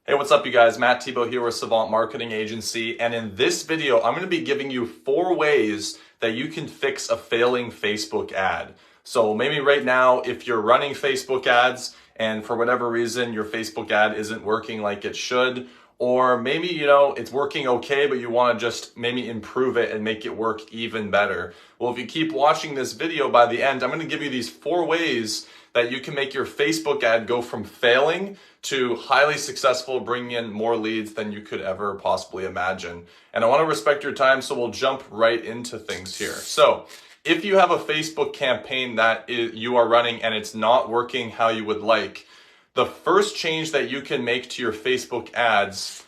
Hey, what's up you guys? Matt Thibeau here with Savant Marketing Agency, and in this video I'm going to be giving you 4 ways that you can fix a failing Facebook ad. So maybe right now if you're running Facebook ads and for whatever reason your Facebook ad isn't working like it should, or maybe it's working okay but you want to just maybe improve it and make it work even better. Well, if you keep watching this video, by the end I'm going to give you these 4 ways that you can make your Facebook ad go from failing to highly successful, bringing in more leads than you could ever possibly imagine. And I want to respect your time, so we'll jump right into things here. So if you have a Facebook campaign that you are running and it's not working how you would like, the first change that you can make to your Facebook ads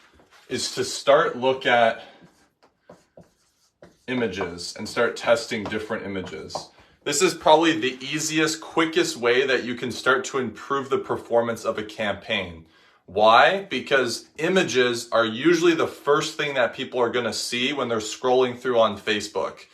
is to start look at images and start testing different images. This is probably the easiest, quickest way that you can start to improve the performance of a campaign. Why? Because images are usually the first thing that people are going to see when they're scrolling through on Facebook.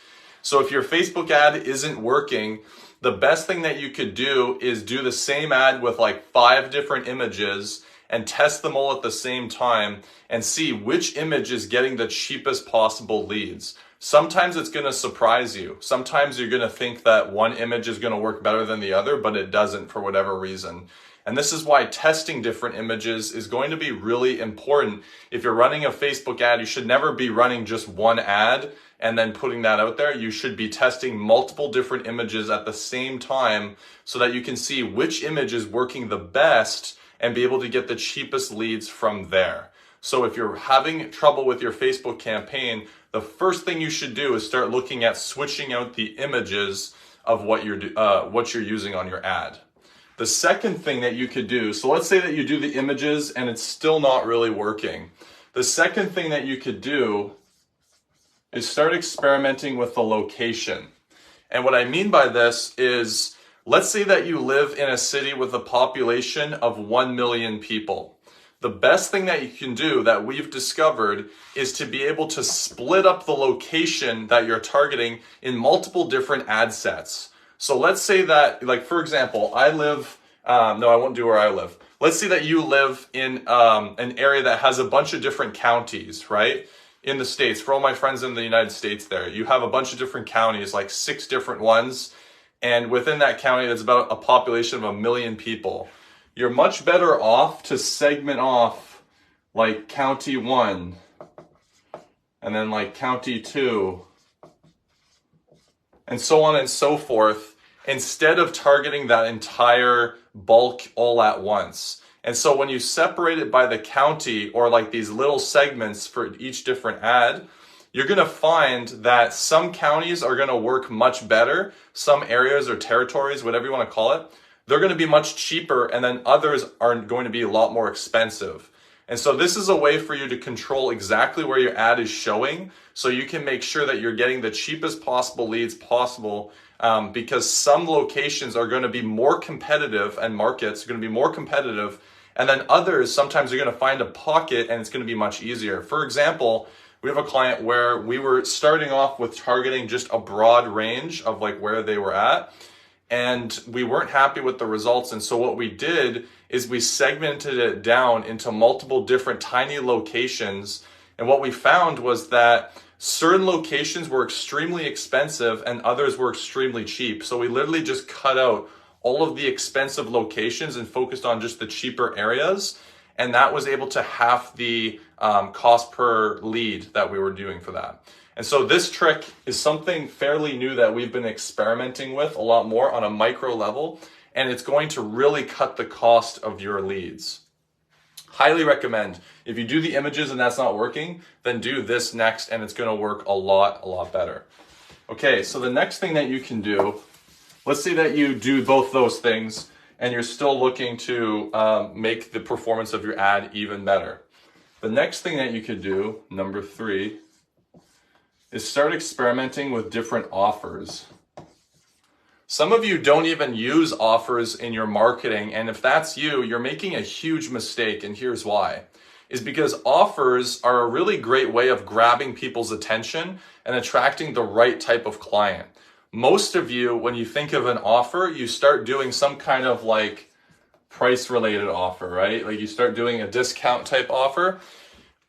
So if your Facebook ad isn't working, the best thing that you could do is do the same ad with like 5 different images and test them all at the same time and see which image is getting the cheapest possible leads. Sometimes it's going to surprise you. Sometimes you're going to think that one image is going to work better than the other, but it doesn't for whatever reason. And this is why testing different images is going to be really important. If you're running a Facebook ad, you should never be running just one ad and then putting that out there. You should be testing multiple different images at the same time so that you can see which image is working the best and be able to get the cheapest leads from there. So if you're having trouble with your Facebook campaign, the first thing you should do is start looking at switching out the images of what you're using on your ad. The second thing that you could do, so let's say that you do the images and it's still not really working. The second thing that you could do is start experimenting with the location. And what I mean by this is, let's say that you live in a city with a population of 1 million people. The best thing that you can do that we've discovered is to be able to split up the location that you're targeting in multiple different ad sets. So let's say that, like for example, I won't do where I live. Let's say that you live in an area that has a bunch of different counties, right? In the States, for all my friends in the United States there, you have a bunch of different counties, like 6 different ones. And within that county, there's about a population of 1 million people. You're much better off to segment off like county 1 and then like county 2 and so on and so forth, instead of targeting that entire bulk all at once. And so when you separate it by the county or like these little segments for each different ad, you're going to find that some counties are going to work much better, some areas or territories, whatever you want to call it, they're going to be much cheaper, and then others are going to be a lot more expensive. And so this is a way for you to control exactly where your ad is showing, so you can make sure that you're getting the cheapest possible leads possible, because some locations are going to be more competitive and markets are going to be more competitive, and then others, sometimes you're going to find a pocket and it's going to be much easier. For example, we have a client where we were starting off with targeting just a broad range of like where they were at, and we weren't happy with the results. And so what we did is we segmented it down into multiple different tiny locations. And what we found was that certain locations were extremely expensive and others were extremely cheap. So we literally just cut out all of the expensive locations and focused on just the cheaper areas. And that was able to half the cost per lead that we were doing for that. And so this trick is something fairly new that we've been experimenting with a lot more on a micro level, and it's going to really cut the cost of your leads. Highly recommend. If you do the images and that's not working, then do this next and it's going to work a lot better. Okay, so the next thing that you can do, let's say that you do both those things and you're still looking to make the performance of your ad even better. The next thing that you could do, number 3, is start experimenting with different offers. Some of you don't even use offers in your marketing, and if that's you, you're making a huge mistake, and here's why. Is because offers are a really great way of grabbing people's attention and attracting the right type of client. Most of you, when you think of an offer, you start doing some kind of like price related offer, right? Like you start doing a discount type offer.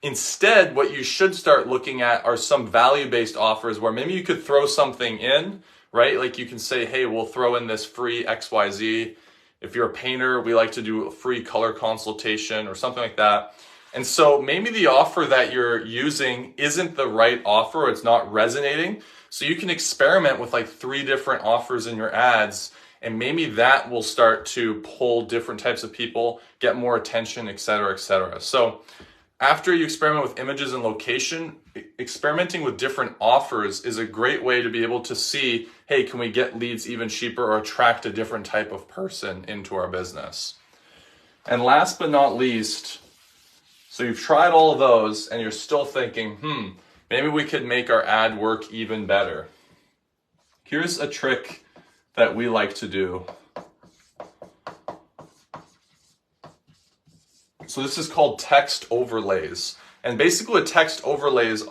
Instead, what you should start looking at are some value-based offers where maybe you could throw something in, right? Like you can say, hey, we'll throw in this free XYZ. If you're a painter, we like to do a free color consultation or something like that. And so maybe the offer that you're using isn't the right offer, or it's not resonating. So you can experiment with like 3 different offers in your ads, and maybe that will start to pull different types of people, get more attention, et cetera, et cetera. So after you experiment with images and location, experimenting with different offers is a great way to be able to see, hey, can we get leads even cheaper or attract a different type of person into our business? And last but not least, so you've tried all of those and you're still thinking, maybe we could make our ad work even better. Here's a trick that we like to do. So this is called text overlays. And basically what text overlays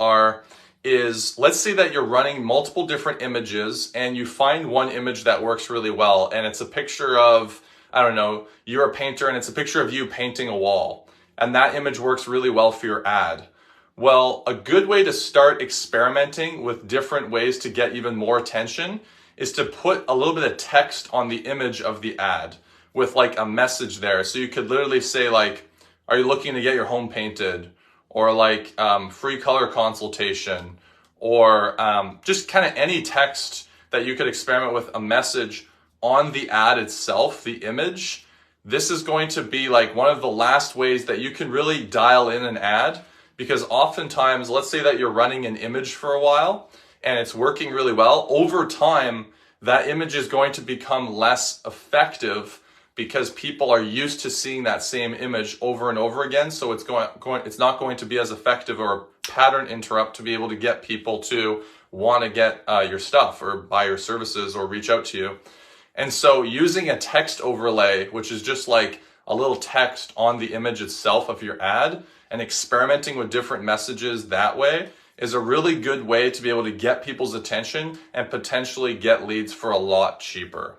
is, let's say that you're running multiple different images and you find one image that works really well, and it's a picture of, I don't know, you're a painter and it's a picture of you painting a wall. And that image works really well for your ad. Well, a good way to start experimenting with different ways to get even more attention is to put a little bit of text on the image of the ad with like a message there. So you could literally say like, are you looking to get your home painted? Or like free color consultation, or just kind of any text that you could experiment with a message on the ad itself, the image. This is going to be like one of the last ways that you can really dial in an ad, because oftentimes, let's say that you're running an image for a while and it's working really well. Over time, that image is going to become less effective because people are used to seeing that same image over and over again. So it's not going to be as effective or a pattern interrupt to be able to get people to want to get your stuff or buy your services or reach out to you. And so using a text overlay, which is just like a little text on the image itself of your ad, and experimenting with different messages that way is a really good way to be able to get people's attention and potentially get leads for a lot cheaper.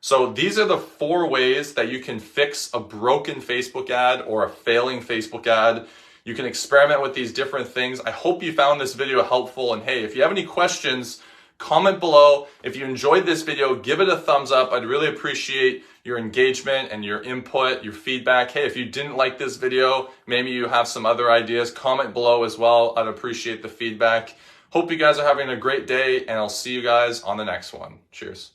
So these are the 4 ways that you can fix a broken Facebook ad or a failing Facebook ad. You can experiment with these different things. I hope you found this video helpful. And hey, if you have any questions, comment below. If you enjoyed this video, give it a thumbs up. I'd really appreciate your engagement and your input, your feedback. Hey, if you didn't like this video, maybe you have some other ideas, comment below as well. I'd appreciate the feedback. Hope you guys are having a great day, and I'll see you guys on the next one. Cheers.